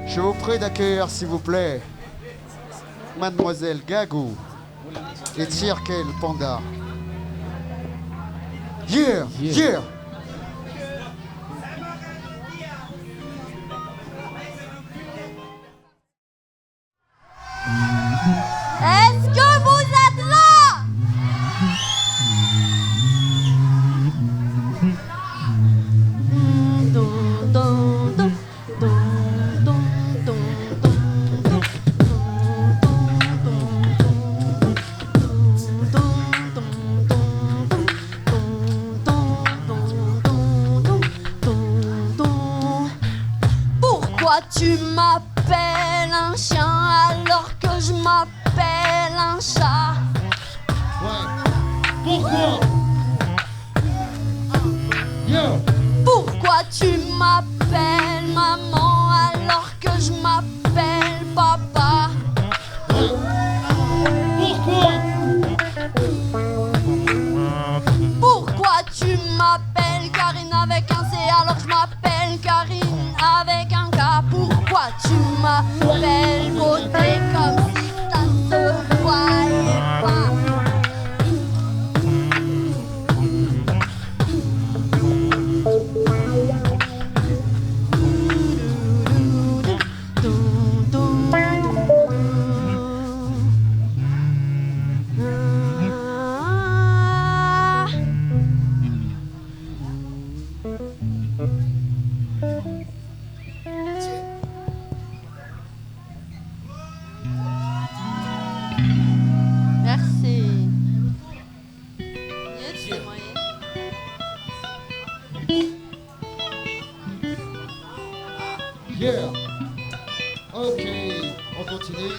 Je vous prie d'accueillir, s'il vous plaît, Mademoiselle Gagou et Tirkel Panda. Yeah, yeah. Est-ce que vous êtes là? Pourquoi tu m'appelles un chien alors que je m'appelle un chat? Pourquoi? Yeah. Pourquoi tu m'appelles maman alors que je m'appelle papa? Pourquoi? Pourquoi tu m'appelles Karine avec un C alors que je m'appelle Karine avec un K? Pourquoi tu m'appelles beauté comme si ça se voyait pas? Merci. Yeah. Ok, on continue.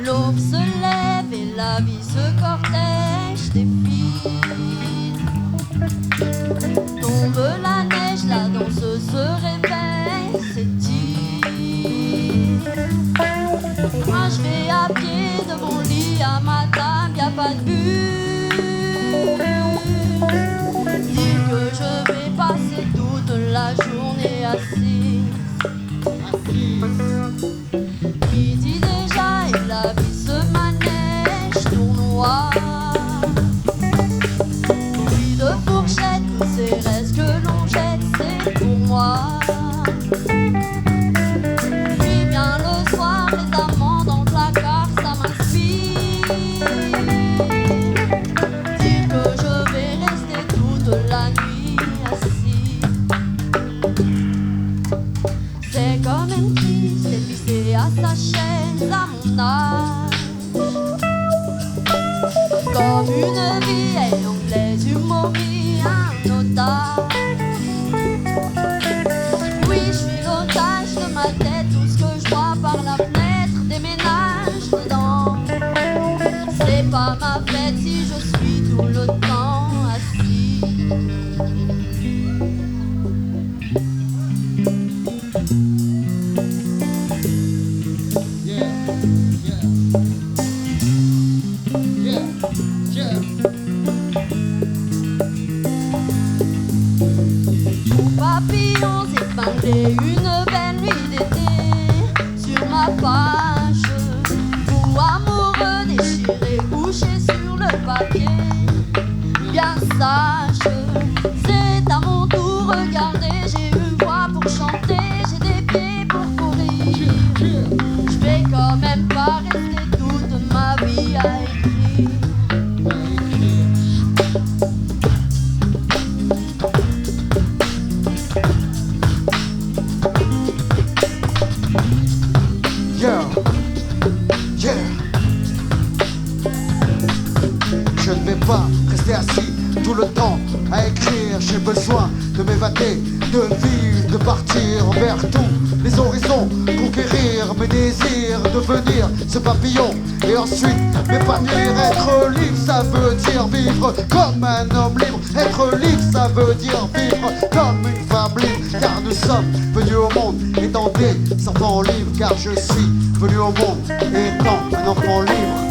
L'aube se lève et la vie se cortège défile. Tombe la neige, la danse se réveille, s'étire. Moi je vais à pied de mon lit à ma table, y a pas de bus. Dire que je vais passer toute la journée assise. Qui dit déjà et la vie se manège tournoie. Bruit de fourchette, tous ces restes que l'on jette, c'est pour moi. Puis vient le soir, les amants dans le placard, ça m'inspire. Dire que je vais rester toute la nuit assis. C'est comme une crise, c'est fixé à sa chaise, à mon âge. Comme une vieille anglaise humoriste, un otage. Oui, je suis l'otage de ma tête, tout ce que je vois par la fenêtre déménage dedans. C'est pas ma fête si je suis tout le temps assis. Papillons épinglés, une belle nuit d'été sur ma page. Vous amoureux déchirés, couchés sur le papier, bien sage. C'est à mon tour, regardez, j'ai une voix pour chanter. partir vers tous les horizons, conquérir mes désirs, devenir ce papillon et ensuite m'épanouir. Être libre, ça veut dire vivre comme un homme libre. Être libre, ça veut dire vivre comme une femme libre. Car nous sommes venus au monde étant des enfants libres. Car je suis venu au monde étant un enfant libre.